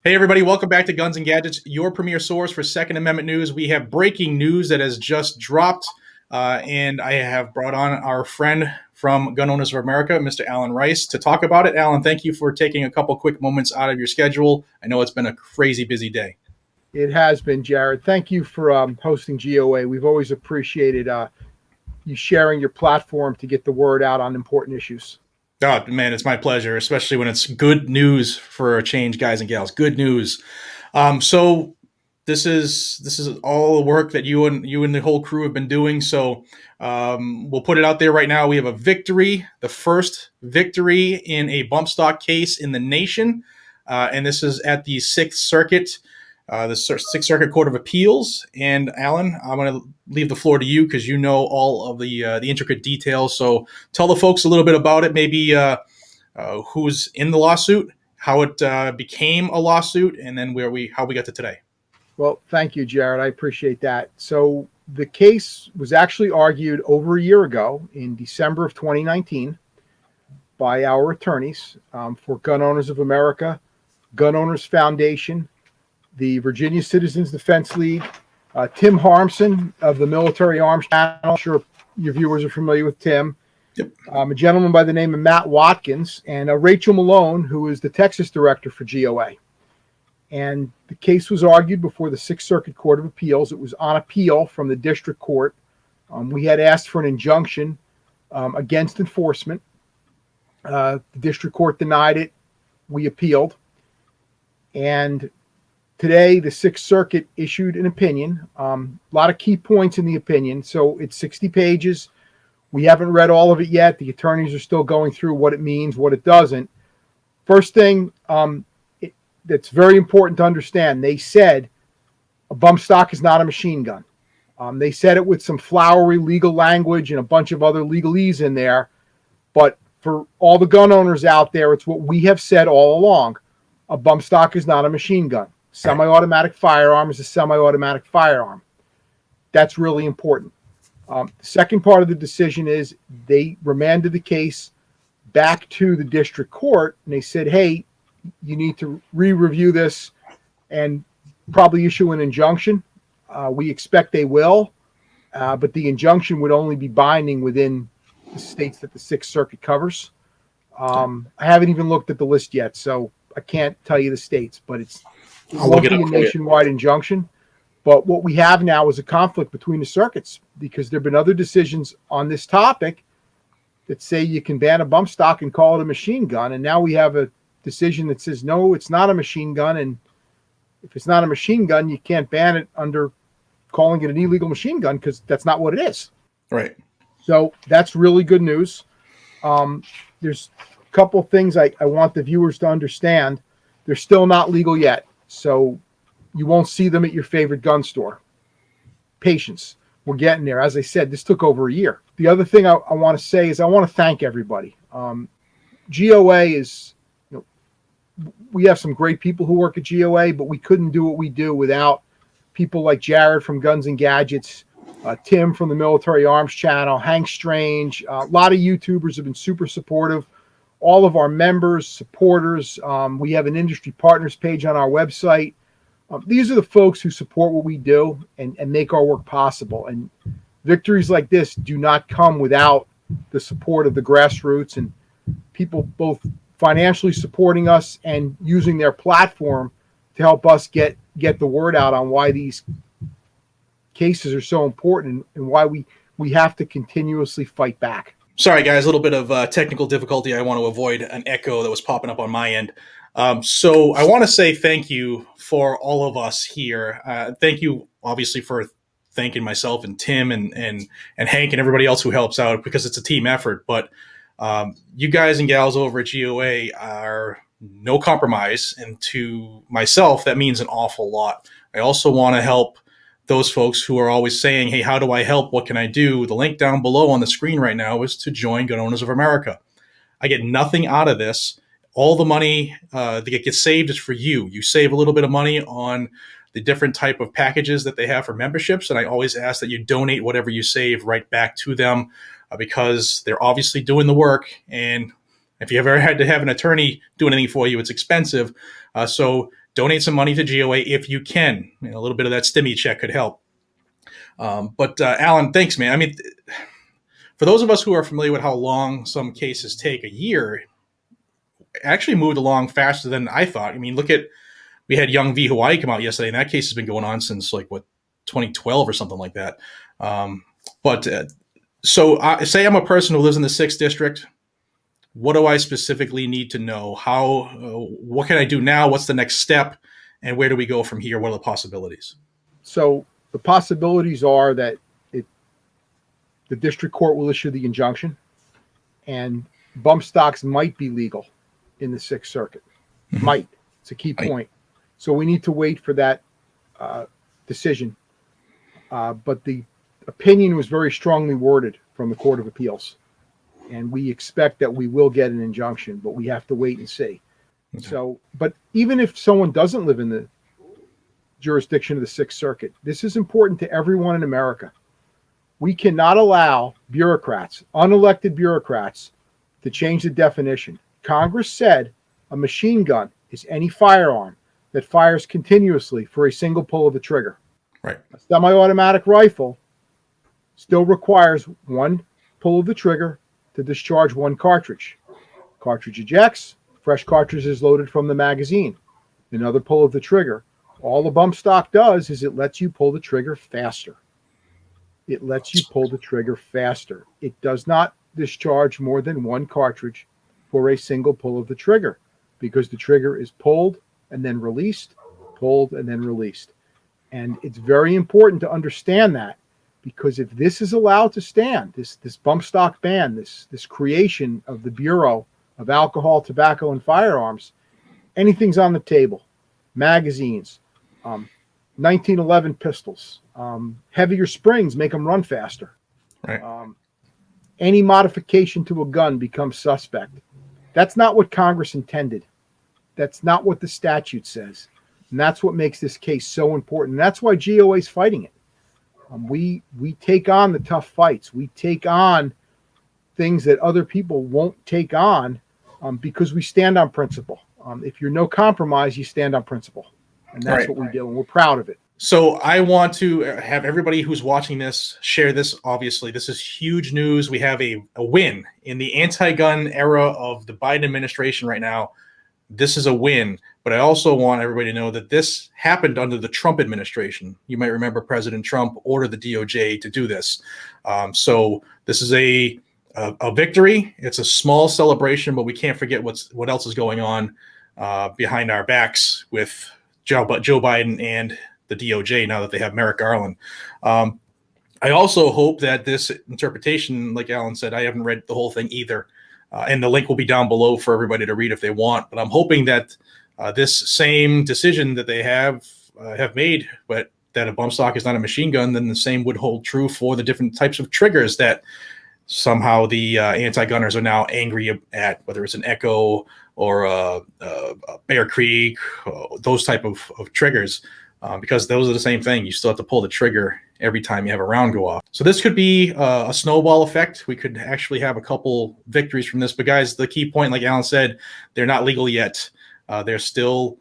Hey, everybody, welcome back to Guns and Gadgets, your premier source for Second Amendment news. We have breaking news that has just dropped, and I have brought on our friend from Gun Owners of America, Mr. Alan Rice, to talk about it. Alan, thank you for taking a couple quick moments out of your schedule. I know it's been a crazy busy day. It has been, Jared. Thank you for hosting GOA. We've always appreciated you sharing your platform to get the word out on important issues. Oh, man, it's my pleasure, especially when it's good news for a change, guys and gals. Good news. So this is all the work that you and the whole crew have been doing. So we'll put it out there right now. We have a victory, the first victory in a bump stock case in the nation, and this is at the Sixth Circuit. The Sixth Circuit Court of Appeals. And Alan, I'm going to leave the floor to you because you know all of the intricate details. So tell the folks a little bit about it, maybe who's in the lawsuit, how it became a lawsuit, and then how we got to today. Well, thank you, Jared. I appreciate that. So the case was actually argued over a year ago in December of 2019 by our attorneys for Gun Owners of America, Gun Owners Foundation, the Virginia Citizens Defense League, Tim Harmson of the Military Arms Channel. I'm sure your viewers are familiar with Tim. Yep. A gentleman by the name of Matt Watkins, and Rachel Malone, who is the Texas director for GOA. And the case was argued before the Sixth Circuit Court of Appeals. It was on appeal from the district court. We had asked for an injunction against enforcement. The district court denied it. We appealed. And today, the Sixth Circuit issued an opinion. A lot of key points in the opinion. So it's 60 pages. We haven't read all of it yet. The attorneys are still going through what it means, what it doesn't. First thing that's very important to understand, they said a bump stock is not a machine gun. They said it with some flowery legal language and a bunch of other legalese in there. But for all the gun owners out there, it's what we have said all along. A bump stock is not a machine gun. Semi-automatic firearm is a semi-automatic firearm. That's really important. The second part of the decision is they remanded the case back to the district court, and they said, hey, you need to re-review this and probably issue an injunction. We expect they will, but the injunction would only be binding within the states that the Sixth Circuit covers. I haven't even looked at the list yet, so I can't tell you the states, but it won't be a nationwide injunction. But what we have now is a conflict between the circuits because there have been other decisions on this topic that say you can ban a bump stock and call it a machine gun. And now we have a decision that says, no, it's not a machine gun. And if it's not a machine gun, you can't ban it under calling it an illegal machine gun because that's not what it is. Right. So that's really good news. There's a couple things I want the viewers to understand. They're still not legal yet. So you won't see them at your favorite gun store. Patience. We're getting there. As I said, this took over a year. The other thing I want to say is I want to thank everybody. GOA is, we have some great people who work at GOA, but we couldn't do what we do without people like Jared from Guns and Gadgets, Tim from the Military Arms Channel, Hank Strange. A lot of YouTubers have been super supportive. All of our members, supporters. We have an industry partners page on our website. These are the folks who support what we do and make our work possible. And victories like this do not come without the support of the grassroots and people both financially supporting us and using their platform to help us get the word out on why these cases are so important and why we have to continuously fight back. Sorry, guys, a little bit of technical difficulty. I want to avoid an echo that was popping up on my end. So I want to say thank you for all of us here. Thank you, obviously, for thanking myself and Tim and Hank and everybody else who helps out because it's a team effort. But you guys and gals over at GOA are no compromise. And to myself, that means an awful lot. I also want to help those folks who are always saying, hey, how do I help? What can I do? The link down below on the screen right now is to join Gun Owners of America. I get nothing out of this. All the money that gets saved is for you. You save a little bit of money on the different type of packages that they have for memberships. And I always ask that you donate whatever you save right back to them because they're obviously doing the work. And if you ever had to have an attorney do anything for you, it's expensive. So donate some money to GOA if you can. A little bit of that stimmy check could help. But Alan, thanks, man. I mean, for those of us who are familiar with how long some cases take, a year actually moved along faster than I thought. I mean, we had Young v. Hawaii come out yesterday, and that case has been going on since 2012 or something like that. So say I'm a person who lives in the 6th district. What do I specifically need to know? What can I do now? What's the next step? And where do we go from here? What are the possibilities? So the possibilities are that the district court will issue the injunction, and bump stocks might be legal in the 6th Circuit. Mm-hmm. Might. It's a key point. So we need to wait for that decision. But the opinion was very strongly worded from the Court of Appeals, and we expect that we will get an injunction, but we have to wait and see. Okay. So, but even if someone doesn't live in the jurisdiction of the 6th Circuit, this is important to everyone in America. We cannot allow bureaucrats, unelected bureaucrats, to change the definition. Congress said a machine gun is any firearm that fires continuously for a single pull of the trigger. Right. A semi-automatic rifle still requires one pull of the trigger to discharge one cartridge. Cartridge ejects, fresh cartridge is loaded from the magazine. Another pull of the trigger. All the bump stock does is it lets you pull the trigger faster. It lets you pull the trigger faster. It does not discharge more than one cartridge for a single pull of the trigger, because the trigger is pulled and then released, pulled and then released. And it's very important to understand that, because if this is allowed to stand, this bump stock ban, this creation of the Bureau of Alcohol, Tobacco, and Firearms, anything's on the table. Magazines, 1911 pistols, heavier springs make them run faster. Right. Any modification to a gun becomes suspect. That's not what Congress intended. That's not what the statute says. And that's what makes this case so important. And that's why GOA is fighting it. We take on the tough fights. We take on things that other people won't take on because we stand on principle. If you're no compromise, you stand on principle. And that's right. What we do. And we're proud of it. So I want to have everybody who's watching this share this. Obviously, this is huge news. We have a win in the anti-gun era of the Biden administration right now. This is a win. But I also want everybody to know that this happened under the Trump administration. You might remember President Trump ordered the DOJ to do this. So this is a victory. It's a small celebration, but we can't forget what else is going on behind our backs with Joe Biden and the DOJ now that they have Merrick Garland. I also hope that this interpretation, like Alan said, I haven't read the whole thing either, and the link will be down below for everybody to read if they want. But I'm hoping that this same decision that they have made, but that a bump stock is not a machine gun, then the same would hold true for the different types of triggers that somehow the anti-gunners are now angry at, whether it's an Echo or a Bear Creek, those type of triggers. Because those are the same thing. You still have to pull the trigger every time you have a round go off. So this could be a snowball effect. We could actually have a couple victories from this. But guys, the key point, like Alan said, they're not legal yet. They're still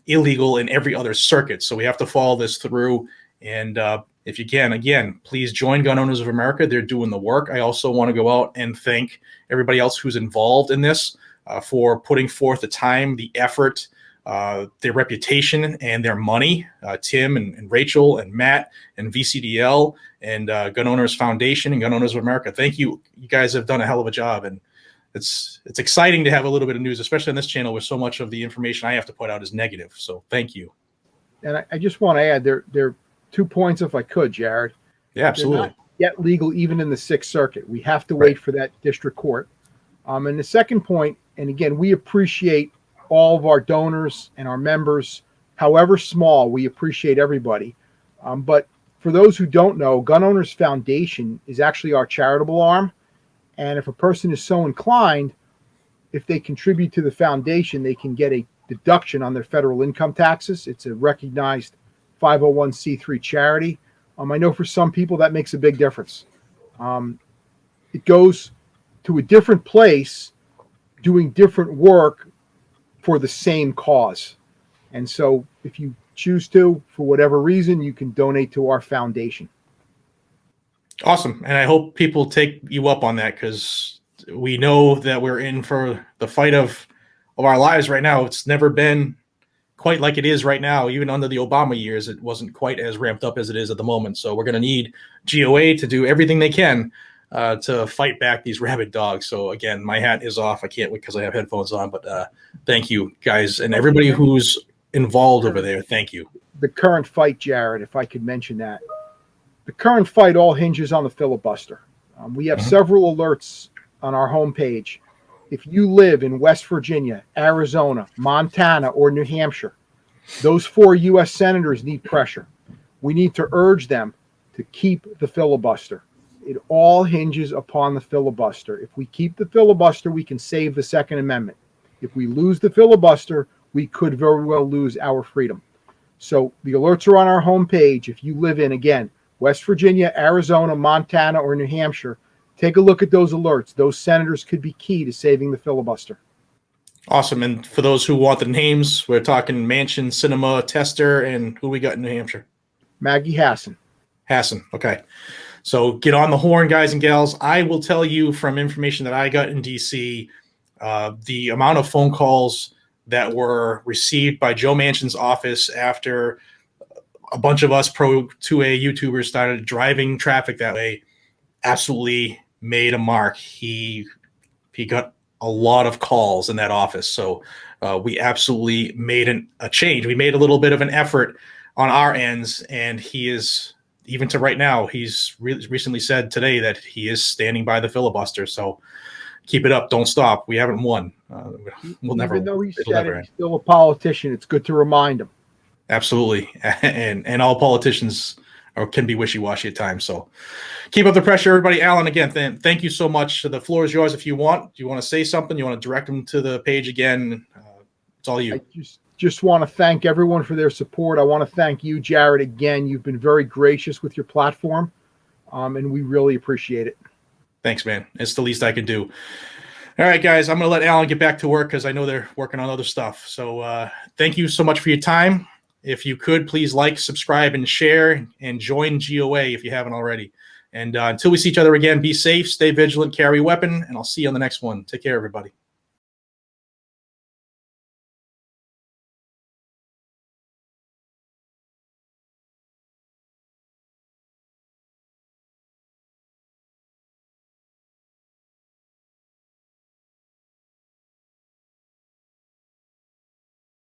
illegal in every other circuit. So we have to follow this through. And if you can, again, please join Gun Owners of America. They're doing the work. I also want to go out and thank everybody else who's involved in this for putting forth the time, the effort, their reputation and their money. Tim and Rachel and Matt and VCDL and Gun Owners Foundation and Gun Owners of America. Thank you. You guys have done a hell of a job, and it's exciting to have a little bit of news, especially on this channel where so much of the information I have to put out is negative. So thank you. And I just want to add there are 2 points, if I could, Jared. Yeah, absolutely. They're not yet legal even in the 6th Circuit. We have to wait for that district court. And the second point, and again, we appreciate all of our donors and our members, however small. We appreciate everybody. But for those who don't know, Gun Owners Foundation is actually our charitable arm. And if a person is so inclined, if they contribute to the foundation, they can get a deduction on their federal income taxes. It's a recognized 501c3 charity. I know for some people that makes a big difference. It goes to a different place doing different work for the same cause. And so if you choose to, for whatever reason, you can donate to our foundation. Awesome. And I hope people take you up on that, because we know that we're in for the fight of our lives right now. It's never been quite like it is right now. Even under the Obama years, it wasn't quite as ramped up as it is at the moment. So we're going to need GOA to do everything they can to fight back these rabid dogs. So again, my hat is off. I can't wait because I have headphones on. But thank you, guys, and everybody who's involved over there. Thank you. The current fight, Jared, if I could mention that. The current fight all hinges on the filibuster. We have several alerts on our homepage. If you live in West Virginia, Arizona, Montana, or New Hampshire, those 4 U.S. senators need pressure. We need to urge them to keep the filibuster. It all hinges upon the filibuster. If we keep the filibuster, we can save the Second Amendment. If we lose the filibuster, we could very well lose our freedom. So the alerts are on our homepage. If you live in, again, West Virginia, Arizona, Montana, or New Hampshire, take a look at those alerts. Those senators could be key to saving the filibuster. Awesome. And for those who want the names, we're talking Manchin, Cinema, Tester, and who we got in New Hampshire? Maggie Hassan. Hassan. Okay. So get on the horn, guys and gals. I will tell you from information that I got in DC, the amount of phone calls that were received by Joe Manchin's office after a bunch of us Pro 2A YouTubers started driving traffic that way absolutely made a mark. He got a lot of calls in that office. So we absolutely made a change. We made a little bit of an effort on our ends, and he is, even to right now, he's recently said today that he is standing by the filibuster. So keep it up. Don't stop. We haven't won. We'll never. Even though he said it, he's still a politician. It's good to remind him. Absolutely. And all politicians can be wishy-washy at times. So keep up the pressure, everybody. Alan, again, thank you so much. The floor is yours if you want. Do you want to say something? You want to direct them to the page again? It's all you. I just want to thank everyone for their support. I want to thank you, Jared, again. You've been very gracious with your platform, and we really appreciate it. Thanks, man. It's the least I can do. All right, guys, I'm going to let Alan get back to work because I know they're working on other stuff. So thank you so much for your time. If you could, please like, subscribe, and share, and join GOA if you haven't already. And until we see each other again, be safe, stay vigilant, carry a weapon, and I'll see you on the next one. Take care, everybody.